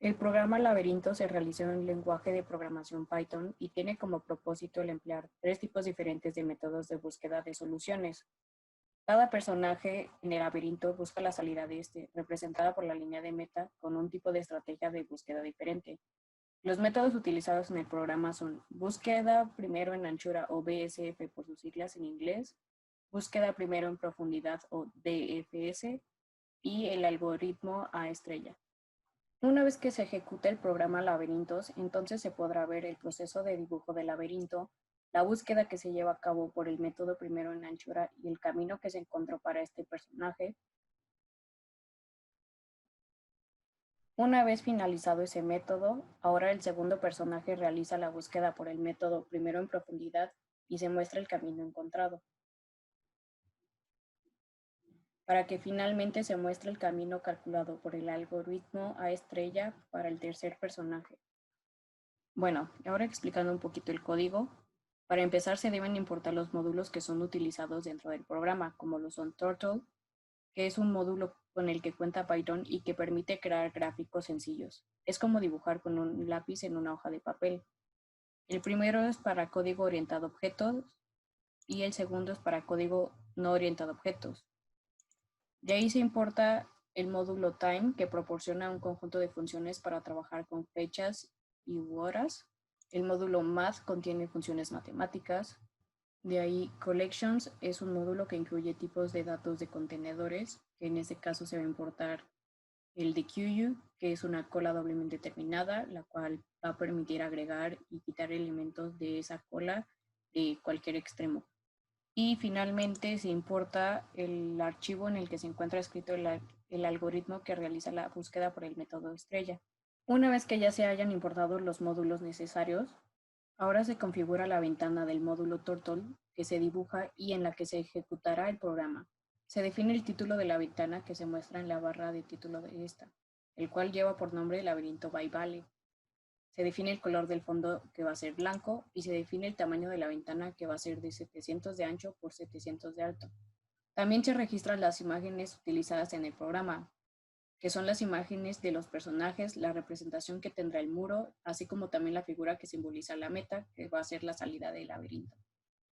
El programa Laberinto se realizó en un lenguaje de programación Python y tiene como propósito el emplear tres tipos diferentes de métodos de búsqueda de soluciones. Cada personaje en el laberinto busca la salida de este, representada por la línea de meta, con un tipo de estrategia de búsqueda diferente. Los métodos utilizados en el programa son búsqueda primero en anchura o BSF por sus siglas en inglés, búsqueda primero en profundidad o DFS y el algoritmo A estrella. Una vez que se ejecuta el programa Laberintos, entonces se podrá ver el proceso de dibujo del laberinto, la búsqueda que se lleva a cabo por el método primero en anchura y el camino que se encontró para este personaje. Una vez finalizado ese método, ahora el segundo personaje realiza la búsqueda por el método primero en profundidad y se muestra el camino encontrado, para que finalmente se muestre el camino calculado por el algoritmo A estrella para el tercer personaje. Bueno, ahora explicando un poquito el código. Para empezar, se deben importar los módulos que son utilizados dentro del programa, como lo son Turtle, que es un módulo con el que cuenta Python y que permite crear gráficos sencillos. Es como dibujar con un lápiz en una hoja de papel. El primero es para código orientado a objetos y el segundo es para código no orientado a objetos. De ahí se importa el módulo Time, que proporciona un conjunto de funciones para trabajar con fechas y horas. El módulo Math contiene funciones matemáticas. De ahí Collections es un módulo que incluye tipos de datos de contenedores, que en este caso se va a importar el de QU, que es una cola doblemente terminada, la cual va a permitir agregar y quitar elementos de esa cola de cualquier extremo. Y finalmente se importa el archivo en el que se encuentra escrito el algoritmo que realiza la búsqueda por el método estrella. Una vez que ya se hayan importado los módulos necesarios, ahora se configura la ventana del módulo Turtle que se dibuja y en la que se ejecutará el programa. Se define el título de la ventana que se muestra en la barra de título de esta, el cual lleva por nombre Laberinto by Vale. Se define el color del fondo que va a ser blanco y se define el tamaño de la ventana que va a ser de 700 de ancho por 700 de alto. También se registran las imágenes utilizadas en el programa, que son las imágenes de los personajes, la representación que tendrá el muro, así como también la figura que simboliza la meta, que va a ser la salida del laberinto.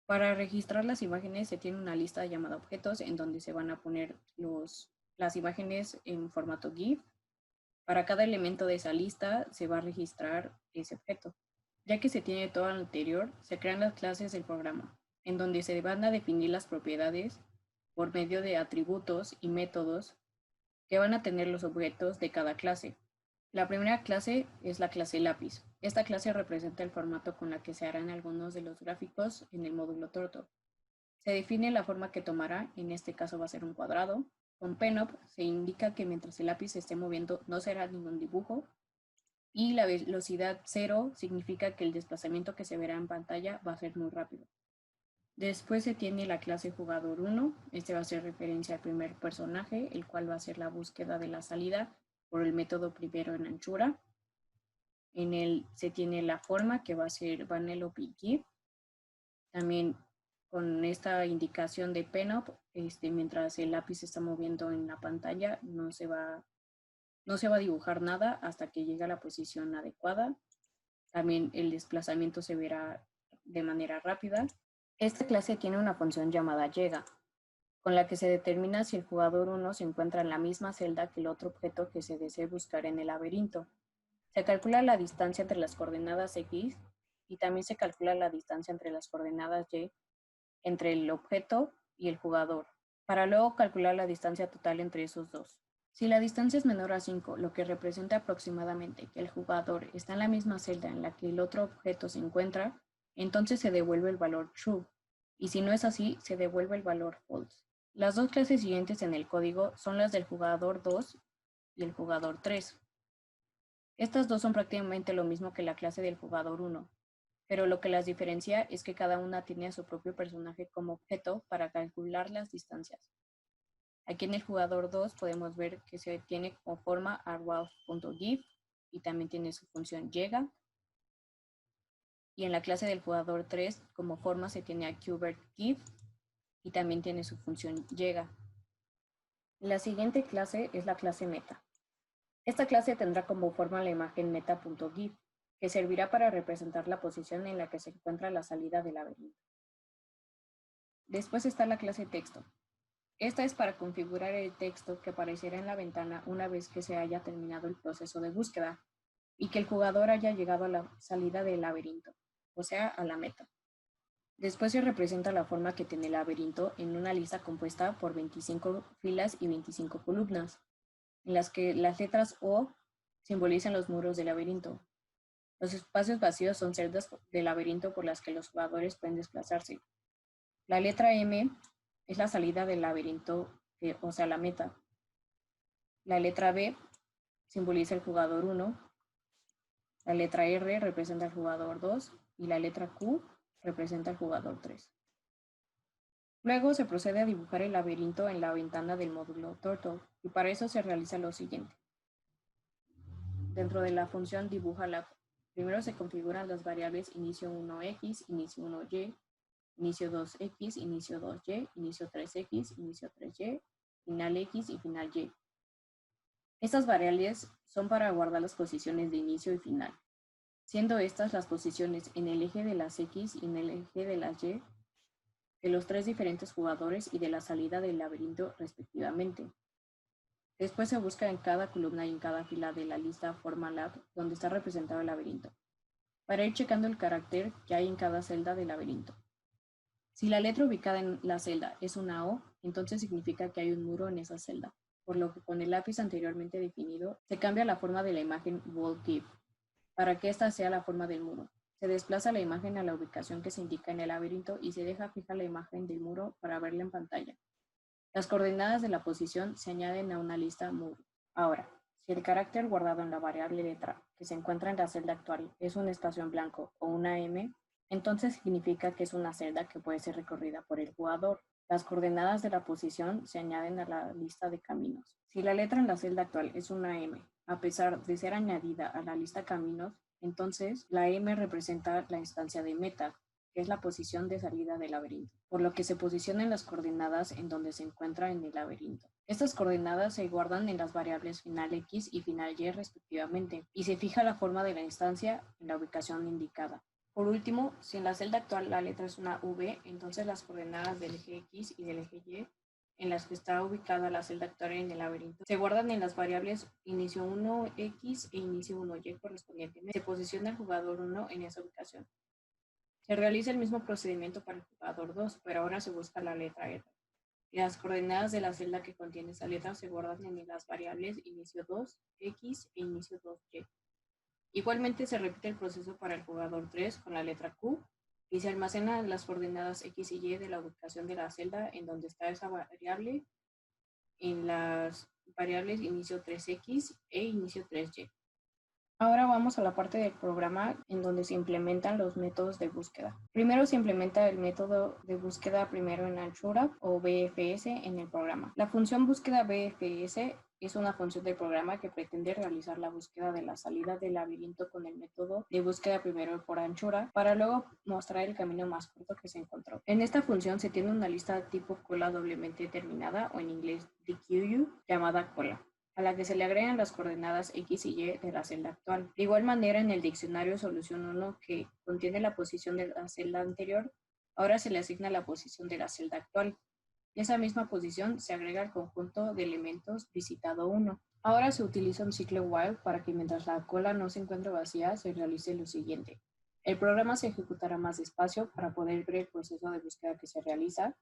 Para registrar las imágenes se tiene una lista llamada objetos en donde se van a poner las imágenes en formato GIF. Para cada elemento de esa lista se va a registrar ese objeto. Ya que se tiene todo lo anterior, se crean las clases del programa, en donde se van a definir las propiedades por medio de atributos y métodos que van a tener los objetos de cada clase. La primera clase es la clase lápiz. Esta clase representa el formato con la que se harán algunos de los gráficos en el módulo Turtle. Se define la forma que tomará, en este caso va a ser un cuadrado. Con PENOP se indica que mientras el lápiz se esté moviendo no será ningún dibujo. Y la velocidad 0 significa que el desplazamiento que se verá en pantalla va a ser muy rápido. Después se tiene la clase jugador 1, este va a ser referencia al primer personaje, el cual va a ser la búsqueda de la salida por el método primero en anchura. En él se tiene la forma que va a ser Vanellope GIF. También con esta indicación de PENOP, mientras el lápiz se está moviendo en la pantalla, no se va a dibujar nada hasta que llegue a la posición adecuada. También el desplazamiento se verá de manera rápida. Esta clase tiene una función llamada llega, con la que se determina si el jugador 1 se encuentra en la misma celda que el otro objeto que se desee buscar en el laberinto. Se calcula la distancia entre las coordenadas X y también se calcula la distancia entre las coordenadas Y entre el objeto y el jugador, para luego calcular la distancia total entre esos dos. Si la distancia es menor a 5, lo que representa aproximadamente que el jugador está en la misma celda en la que el otro objeto se encuentra, entonces se devuelve el valor true, y si no es así, se devuelve el valor false. Las dos clases siguientes en el código son las del jugador 2 y el jugador 3. Estas dos son prácticamente lo mismo que la clase del jugador 1, pero lo que las diferencia es que cada una tiene a su propio personaje como objeto para calcular las distancias. Aquí en el jugador 2 podemos ver que se tiene como forma arwalf.give y también tiene su función llega. Y en la clase del jugador 3 como forma se tiene a qbertGive y también tiene su función llega. La siguiente clase es la clase meta. Esta clase tendrá como forma la imagen meta.gif, que servirá para representar la posición en la que se encuentra la salida del laberinto. Después está la clase texto. Esta es para configurar el texto que aparecerá en la ventana una vez que se haya terminado el proceso de búsqueda y que el jugador haya llegado a la salida del laberinto, o sea, a la meta. Después se representa la forma que tiene el laberinto en una lista compuesta por 25 filas y 25 columnas, en las que las letras O simbolizan los muros del laberinto. Los espacios vacíos son celdas del laberinto por las que los jugadores pueden desplazarse. La letra M es la salida del laberinto, o sea, la meta. La letra B simboliza el jugador 1, la letra R representa al jugador 2 y la letra Q representa al jugador 3. Luego se procede a dibujar el laberinto en la ventana del módulo Turtle y para eso se realiza lo siguiente. Dentro de la función dibújala, primero se configuran las variables inicio 1x, inicio 1y, inicio 2x, inicio 2y, inicio 3x, inicio 3y, final x y final y. Estas variables son para guardar las posiciones de inicio y final, siendo estas las posiciones en el eje de las x y en el eje de las y de los tres diferentes jugadores y de la salida del laberinto respectivamente. Después se busca en cada columna y en cada fila de la lista forma lab donde está representado el laberinto, para ir checando el carácter que hay en cada celda del laberinto. Si la letra ubicada en la celda es una O, entonces significa que hay un muro en esa celda, por lo que con el lápiz anteriormente definido se cambia la forma de la imagen wall gif para que esta sea la forma del muro. Se desplaza la imagen a la ubicación que se indica en el laberinto y se deja fija la imagen del muro para verla en pantalla. Las coordenadas de la posición se añaden a una lista muro. Ahora, si el carácter guardado en la variable letra que se encuentra en la celda actual es un espacio en blanco o una M, entonces significa que es una celda que puede ser recorrida por el jugador. Las coordenadas de la posición se añaden a la lista de caminos. Si la letra en la celda actual es una M, a pesar de ser añadida a la lista caminos, entonces la M representa la instancia de meta, que es la posición de salida del laberinto, por lo que se posicionan las coordenadas en donde se encuentra en el laberinto. Estas coordenadas se guardan en las variables final x y final y respectivamente, y se fija la forma de la instancia en la ubicación indicada. Por último, si en la celda actual la letra es una V, entonces las coordenadas del eje X y del eje Y en las que está ubicada la celda actual en el laberinto se guardan en las variables inicio 1x e inicio 1y correspondientemente. Se posiciona el jugador 1 en esa ubicación. Se realiza el mismo procedimiento para el jugador 2, pero ahora se busca la letra R. Las coordenadas de la celda que contiene esa letra se guardan en las variables inicio 2x e inicio 2y. Igualmente se repite el proceso para el jugador 3 con la letra Q y se almacenan las coordenadas X y Y de la ubicación de la celda en donde está esa variable en las variables inicio 3x e inicio 3y. Ahora vamos a la parte del programa en donde se implementan los métodos de búsqueda. Primero se implementa el método de búsqueda primero en anchura o BFS en el programa. La función búsqueda BFS es una función del programa que pretende realizar la búsqueda de la salida del laberinto con el método de búsqueda primero por anchura para luego mostrar el camino más corto que se encontró. En esta función se tiene una lista tipo cola doblemente determinada o en inglés DQU llamada cola, a la que se le agregan las coordenadas X y Y de la celda actual. De igual manera, en el diccionario solución 1, que contiene la posición de la celda anterior, ahora se le asigna la posición de la celda actual. Esa misma posición se agrega al conjunto de elementos visitado 1. Ahora se utiliza un ciclo while para que mientras la cola no se encuentre vacía, se realice lo siguiente. El programa se ejecutará más despacio para poder ver el proceso de búsqueda que se realiza.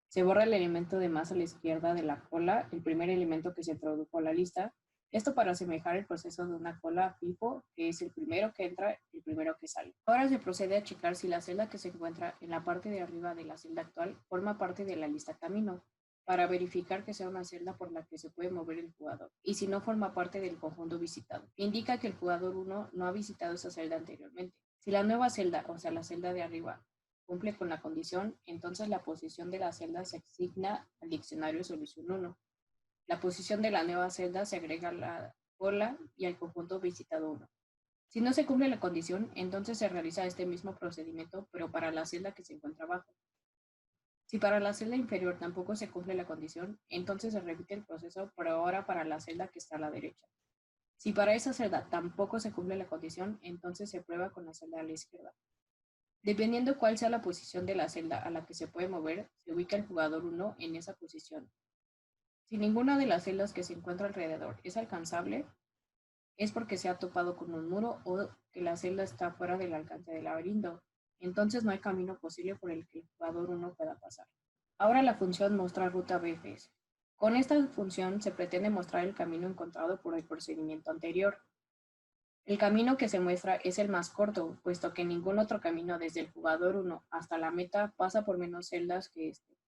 Se borra el elemento de más a la izquierda de la cola, el primer elemento que se introdujo a la lista. Esto para asemejar el proceso de una cola FIFO, que es el primero que entra y el primero que sale. Ahora se procede a checar si la celda que se encuentra en la parte de arriba de la celda actual forma parte de la lista camino, para verificar que sea una celda por la que se puede mover el jugador, y si no forma parte del conjunto visitado. Indica que el jugador 1 no ha visitado esa celda anteriormente. Si la nueva celda, o sea la celda de arriba, cumple con la condición, entonces la posición de la celda se asigna al diccionario solución 1. La posición de la nueva celda se agrega a la cola y al conjunto visitado 1. Si no se cumple la condición, entonces se realiza este mismo procedimiento, pero para la celda que se encuentra abajo. Si para la celda inferior tampoco se cumple la condición, entonces se repite el proceso, pero ahora para la celda que está a la derecha. Si para esa celda tampoco se cumple la condición, entonces se prueba con la celda a la izquierda. Dependiendo cuál sea la posición de la celda a la que se puede mover, se ubica el jugador 1 en esa posición. Si ninguna de las celdas que se encuentra alrededor es alcanzable, es porque se ha topado con un muro o que la celda está fuera del alcance del laberinto. Entonces no hay camino posible por el que el jugador 1 pueda pasar. Ahora la función mostrar ruta BFS. Con esta función se pretende mostrar el camino encontrado por el procedimiento anterior. El camino que se muestra es el más corto, puesto que ningún otro camino desde el jugador 1 hasta la meta pasa por menos celdas que este.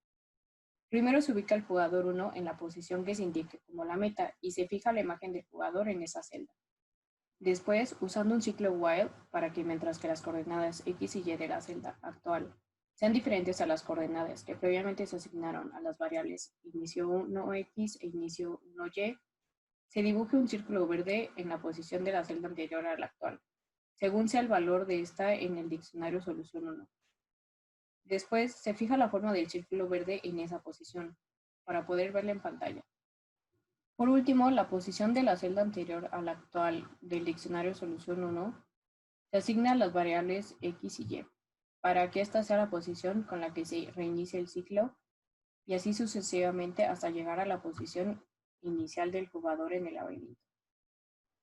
Primero se ubica el jugador 1 en la posición que se indique como la meta y se fija la imagen del jugador en esa celda. Después, usando un ciclo while para que mientras que las coordenadas x y y de la celda actual sean diferentes a las coordenadas que previamente se asignaron a las variables inicio 1x e inicio 1y, se dibuje un círculo verde en la posición de la celda anterior a la actual, según sea el valor de esta en el diccionario solución 1. Después, se fija la forma del círculo verde en esa posición, para poder verla en pantalla. Por último, la posición de la celda anterior a la actual del diccionario solución 1 se asigna a las variables x y y, para que esta sea la posición con la que se reinicia el ciclo, y así sucesivamente hasta llegar a la posición inicial del jugador en el laberinto.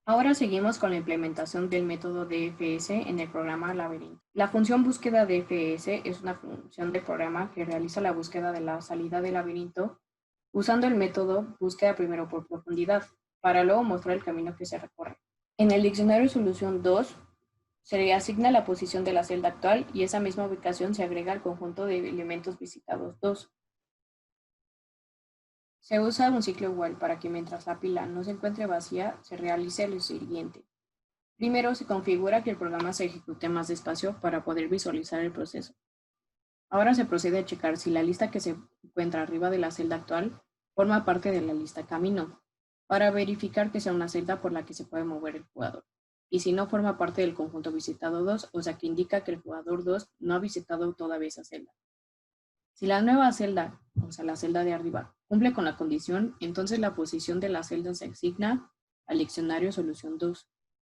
Ahora seguimos con la implementación del método DFS en el programa Laberinto. La función búsqueda DFS es una función del programa que realiza la búsqueda de la salida del laberinto usando el método búsqueda primero por profundidad, para luego mostrar el camino que se recorre. En el diccionario solución 2, se le asigna la posición de la celda actual y esa misma ubicación se agrega al conjunto de elementos visitados 2. Se usa un ciclo while para que mientras la pila no se encuentre vacía, se realice lo siguiente. Primero, se configura que el programa se ejecute más despacio para poder visualizar el proceso. Ahora se procede a checar si la lista que se encuentra arriba de la celda actual forma parte de la lista camino, para verificar que sea una celda por la que se puede mover el jugador. Y si no forma parte del conjunto visitado 2, o sea que indica que el jugador 2 no ha visitado todavía esa celda. Si la nueva celda, o sea la celda de arriba, cumple con la condición, entonces la posición de la celda se asigna al diccionario solución 2.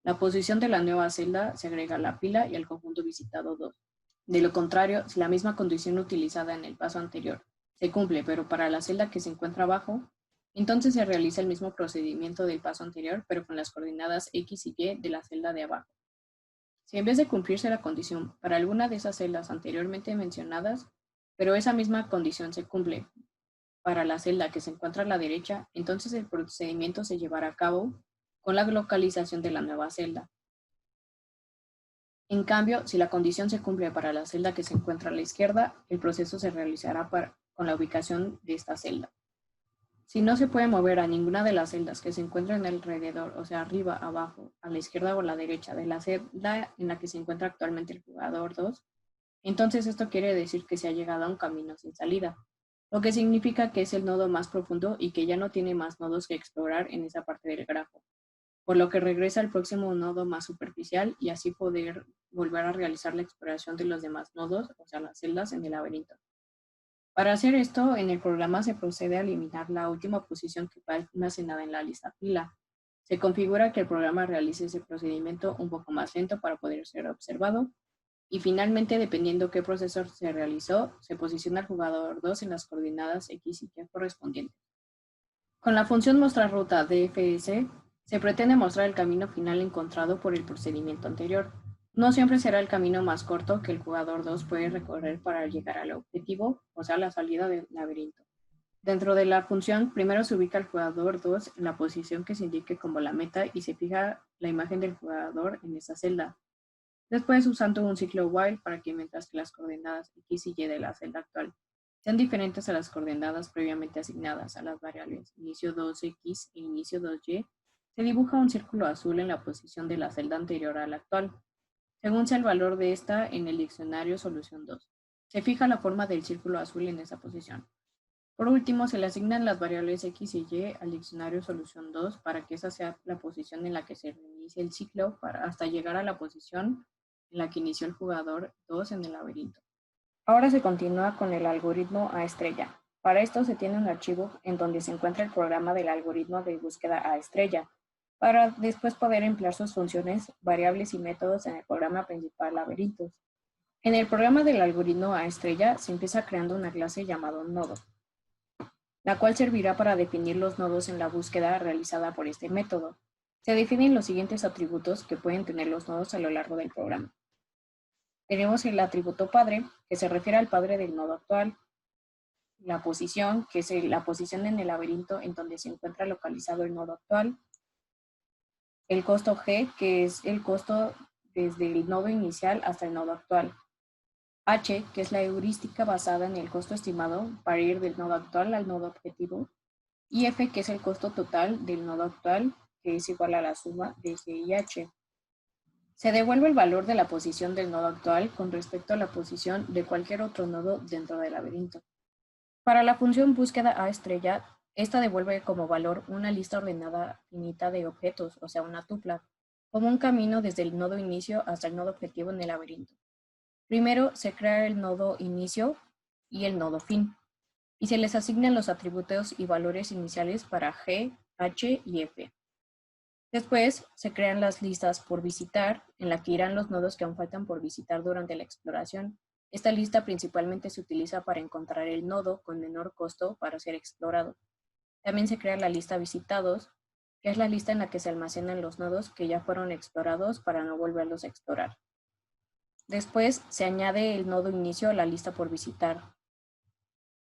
La posición de la nueva celda se agrega a la pila y al conjunto visitado 2. De lo contrario, si la misma condición utilizada en el paso anterior se cumple, pero para la celda que se encuentra abajo, entonces se realiza el mismo procedimiento del paso anterior, pero con las coordenadas x y y de la celda de abajo. Si en vez de cumplirse la condición para alguna de esas celdas anteriormente mencionadas, pero esa misma condición se cumple para la celda que se encuentra a la derecha, entonces el procedimiento se llevará a cabo con la localización de la nueva celda. En cambio, si la condición se cumple para la celda que se encuentra a la izquierda, el proceso se realizará con la ubicación de esta celda. Si no se puede mover a ninguna de las celdas que se encuentran alrededor, o sea, arriba, abajo, a la izquierda o a la derecha de la celda en la que se encuentra actualmente el jugador 2, entonces esto quiere decir que se ha llegado a un camino sin salida, lo que significa que es el nodo más profundo y que ya no tiene más nodos que explorar en esa parte del grafo, por lo que regresa al próximo nodo más superficial y así poder volver a realizar la exploración de los demás nodos, o sea, las celdas en el laberinto. Para hacer esto, en el programa se procede a eliminar la última posición que va almacenada en la lista fila. Se configura que el programa realice ese procedimiento un poco más lento para poder ser observado. Y finalmente, dependiendo qué procesor se realizó, se posiciona al jugador 2 en las coordenadas X y Y correspondientes. Con la función mostrar ruta DFS, se pretende mostrar el camino final encontrado por el procedimiento anterior. No siempre será el camino más corto que el jugador 2 puede recorrer para llegar al objetivo, o sea, la salida del laberinto. Dentro de la función, primero se ubica el jugador 2 en la posición que se indique como la meta y se fija la imagen del jugador en esa celda. Después, usando un ciclo while para que mientras que las coordenadas x y y de la celda actual sean diferentes a las coordenadas previamente asignadas a las variables inicio 2x e inicio 2y, se dibuja un círculo azul en la posición de la celda anterior a la actual, según sea el valor de esta en el diccionario solución 2. Se fija la forma del círculo azul en esa posición. Por último, se le asignan las variables x y y al diccionario solución 2 para que esa sea la posición en la que se reinicie el ciclo hasta llegar a la posición en la que inició el jugador 2 en el laberinto. Ahora se continúa con el algoritmo A estrella. Para esto se tiene un archivo en donde se encuentra el programa del algoritmo de búsqueda A estrella. para después poder emplear sus funciones, variables y métodos en el programa principal Laberintos. En el programa del algoritmo A estrella se empieza creando una clase llamada nodo, la cual servirá para definir los nodos en la búsqueda realizada por este método. Se definen los siguientes atributos que pueden tener los nodos a lo largo del programa. Tenemos el atributo padre, que se refiere al padre del nodo actual, la posición, que es la posición en el laberinto en donde se encuentra localizado el nodo actual, el costo G, que es el costo desde el nodo inicial hasta el nodo actual, H, que es la heurística basada en el costo estimado para ir del nodo actual al nodo objetivo, y F, que es el costo total del nodo actual, que es igual a la suma de G y H. Se devuelve el valor de la posición del nodo actual con respecto a la posición de cualquier otro nodo dentro del laberinto. Para la función búsqueda A estrella, esta devuelve como valor una lista ordenada finita de objetos, o sea, una tupla, como un camino desde el nodo inicio hasta el nodo objetivo en el laberinto. Primero se crea el nodo inicio y el nodo fin, y se les asignan los atributos y valores iniciales para G, H y F. Después se crean las listas por visitar, en la que irán los nodos que aún faltan por visitar durante la exploración. Esta lista principalmente se utiliza para encontrar el nodo con menor costo para ser explorado. También se crea la lista visitados, que es la lista en la que se almacenan los nodos que ya fueron explorados para no volverlos a explorar. Después se añade el nodo inicio a la lista por visitar.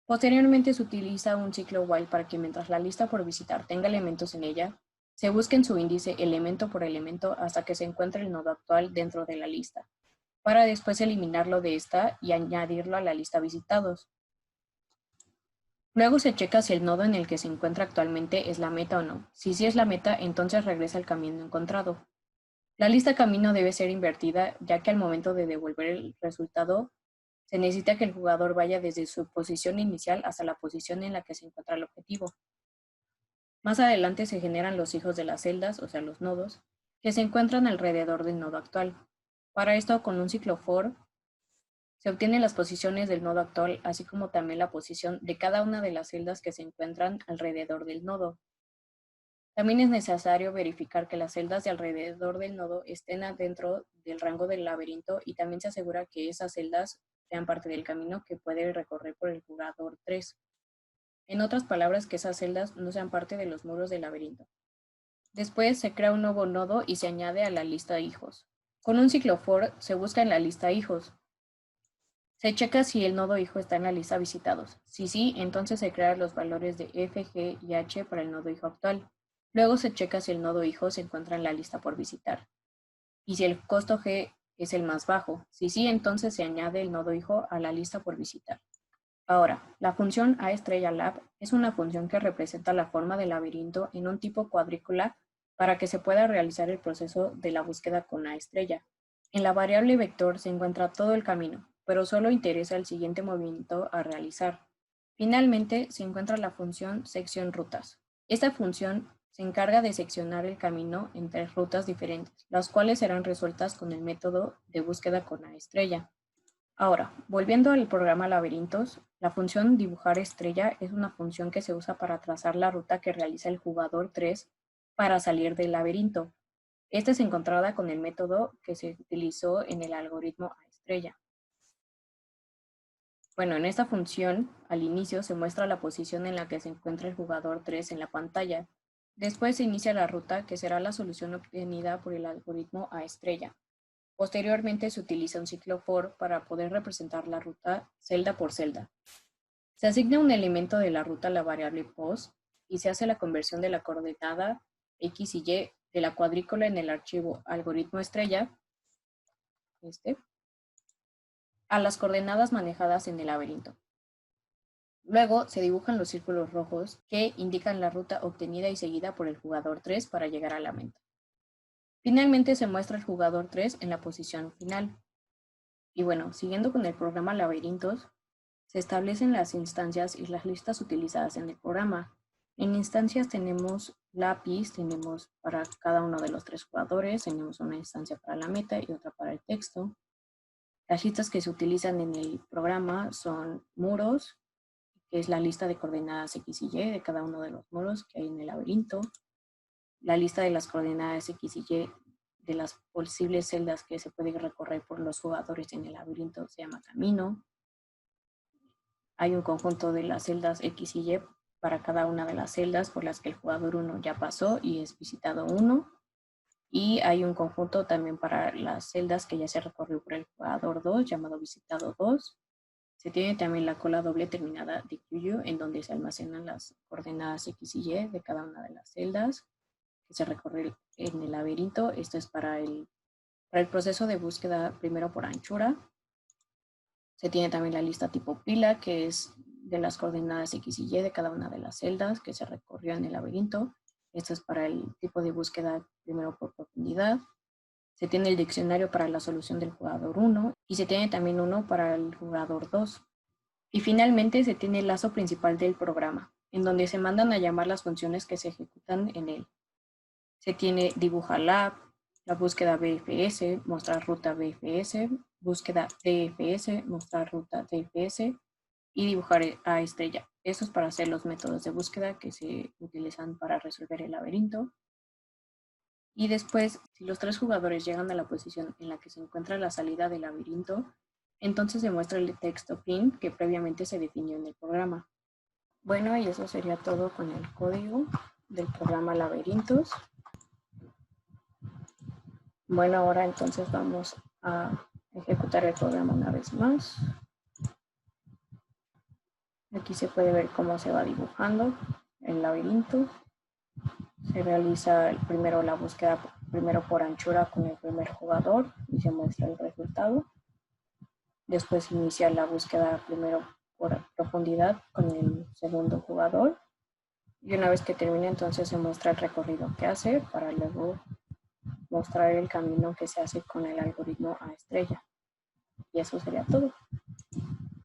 Posteriormente se utiliza un ciclo while para que mientras la lista por visitar tenga elementos en ella, se busque en su índice elemento por elemento hasta que se encuentre el nodo actual dentro de la lista, para después eliminarlo de esta y añadirlo a la lista visitados. Luego se checa si el nodo en el que se encuentra actualmente es la meta o no. Si sí es la meta, entonces regresa al camino encontrado. La lista camino debe ser invertida, ya que al momento de devolver el resultado, se necesita que el jugador vaya desde su posición inicial hasta la posición en la que se encuentra el objetivo. Más adelante se generan los hijos de las celdas, o sea, los nodos, que se encuentran alrededor del nodo actual. Para esto, con un ciclo for, se obtienen las posiciones del nodo actual, así como también la posición de cada una de las celdas que se encuentran alrededor del nodo. También es necesario verificar que las celdas de alrededor del nodo estén adentro del rango del laberinto y también se asegura que esas celdas sean parte del camino que puede recorrer por el jugador 3. En otras palabras, que esas celdas no sean parte de los muros del laberinto. Después se crea un nuevo nodo y se añade a la lista hijos. Con un ciclo for se busca en la lista hijos. Se checa si el nodo hijo está en la lista visitados. Si sí, entonces se crean los valores de F, G y H para el nodo hijo actual. Luego se checa si el nodo hijo se encuentra en la lista por visitar. Y si el costo G es el más bajo. Si sí, entonces se añade el nodo hijo a la lista por visitar. Ahora, la función A estrella lab es una función que representa la forma del laberinto en un tipo cuadrícula para que se pueda realizar el proceso de la búsqueda con A estrella. En la variable vector se encuentra todo el camino, pero solo interesa el siguiente movimiento a realizar. Finalmente, se encuentra la función sección rutas. Esta función se encarga de seccionar el camino en 3 rutas diferentes, las cuales serán resueltas con el método de búsqueda con A estrella. Ahora, volviendo al programa Laberintos, la función dibujar estrella es una función que se usa para trazar la ruta que realiza el jugador 3 para salir del laberinto. Esta es encontrada con el método que se utilizó en el algoritmo A estrella. Bueno, en esta función, al inicio se muestra la posición en la que se encuentra el jugador 3 en la pantalla. Después se inicia la ruta, que será la solución obtenida por el algoritmo A estrella. Posteriormente se utiliza un ciclo for para poder representar la ruta celda por celda. Se asigna un elemento de la ruta a la variable pos y se hace la conversión de la coordenada x y y de la cuadrícula en el archivo algoritmo estrella a las coordenadas manejadas en el laberinto. Luego se dibujan los círculos rojos que indican la ruta obtenida y seguida por el jugador 3 para llegar a la meta. Finalmente se muestra el jugador 3 en la posición final. Y bueno, siguiendo con el programa Laberintos, se establecen las instancias y las listas utilizadas en el programa. En instancias tenemos lápiz, tenemos para cada uno de los 3 jugadores, tenemos una instancia para la meta y otra para el texto. Las listas que se utilizan en el programa son muros, que es la lista de coordenadas X y Y de cada uno de los muros que hay en el laberinto. la lista de las coordenadas X y Y de las posibles celdas que se pueden recorrer por los jugadores en el laberinto se llama camino. Hay un conjunto de las celdas X y Y para cada una de las celdas por las que el jugador 1 ya pasó y es visitado 1. Y hay un conjunto también para las celdas que ya se recorrió por el jugador 2, llamado visitado 2. Se tiene también la cola doble terminada de QU, en donde se almacenan las coordenadas X y Y de cada una de las celdas que se recorre en el laberinto. Esto es para el proceso de búsqueda primero por anchura. Se tiene también la lista tipo pila, que es de las coordenadas X y Y de cada una de las celdas que se recorrió en el laberinto. Esto es para el tipo de búsqueda primero por profundidad. Se tiene el diccionario para la solución del jugador 1 y se tiene también uno para el jugador 2. Y finalmente se tiene el lazo principal del programa, en donde se mandan a llamar las funciones que se ejecutan en él. Se tiene dibuja lab, la búsqueda BFS, mostrar ruta BFS, búsqueda DFS, mostrar ruta DFS y dibujar a estrella. Eso es para hacer los métodos de búsqueda que se utilizan para resolver el laberinto. Y después, si los 3 jugadores llegan a la posición en la que se encuentra la salida del laberinto, entonces se muestra el texto PIN que previamente se definió en el programa. Bueno, y eso sería todo con el código del programa Laberintos. Bueno, ahora entonces vamos a ejecutar el programa una vez más. Aquí se puede ver cómo se va dibujando el laberinto. Se realiza primero la búsqueda primero por anchura con el primer jugador y se muestra el resultado. Después se inicia la búsqueda primero por profundidad con el segundo jugador. Y una vez que termine, entonces se muestra el recorrido que hace para luego mostrar el camino que se hace con el algoritmo a estrella. Y eso sería todo.